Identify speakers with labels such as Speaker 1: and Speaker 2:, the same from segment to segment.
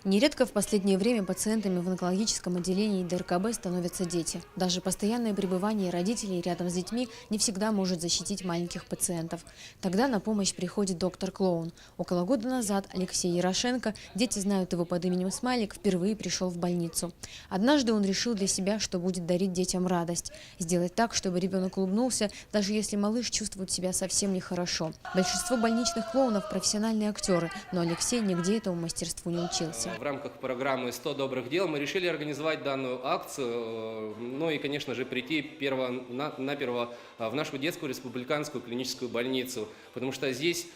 Speaker 1: Нередко в последнее время пациентами в онкологическом отделении ДРКБ становятся дети. Даже постоянное пребывание родителей рядом с детьми не всегда может защитить маленьких пациентов. Тогда на помощь приходит доктор-клоун. Около года назад Алексей Ярошенко, дети знают его под именем Смайлик, впервые пришел в больницу. Однажды он решил для себя, что будет дарить детям радость. Сделать так, чтобы ребенок улыбнулся, даже если малыш чувствует себя совсем нехорошо. Большинство больничных клоунов – профессиональные актеры, но Алексей нигде этому мастерству не учился.
Speaker 2: В рамках программы «100 добрых дел» мы решили организовать данную акцию, ну и, конечно же, прийти перво-наперво в нашу детскую республиканскую клиническую больницу, потому что здесь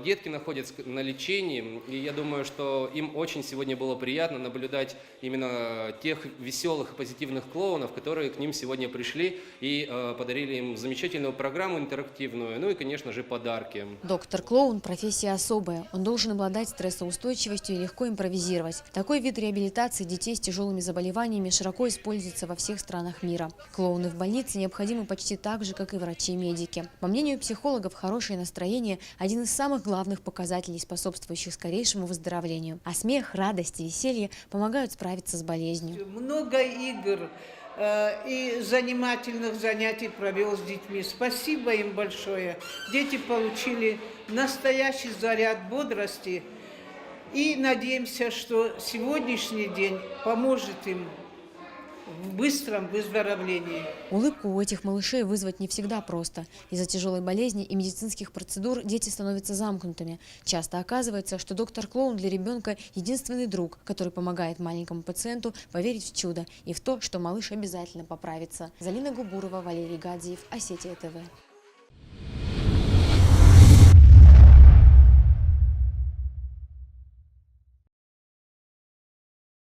Speaker 2: детки находятся на лечении, и я думаю, что им очень сегодня было приятно наблюдать именно тех веселых и позитивных клоунов, которые к ним сегодня пришли и подарили им замечательную программу интерактивную, ну и, конечно же, подарки.
Speaker 1: Доктор-клоун – профессия особая. Он должен обладать стрессоустойчивостью и легко импровизировать. Такой вид реабилитации детей с тяжелыми заболеваниями широко используется во всех странах мира. Клоуны в больнице необходимы почти так же, как и врачи и медики. По мнению психологов, хорошее настроение – один из самых главных показателей, способствующих скорейшему выздоровлению. А смех, радость и веселье помогают справиться с болезнью.
Speaker 3: Много игр и занимательных занятий провел с детьми. Спасибо им большое. Дети получили настоящий заряд бодрости. И надеемся, что сегодняшний день поможет им в быстром выздоровлении.
Speaker 1: Улыбку у этих малышей вызвать не всегда просто. Из-за тяжелой болезни и медицинских процедур дети становятся замкнутыми. Часто оказывается, что доктор-клоун для ребенка – единственный друг, который помогает маленькому пациенту поверить в чудо и в то, что малыш обязательно поправится. Залина Губурова, Валерий Гадзиев, Осетия ТВ.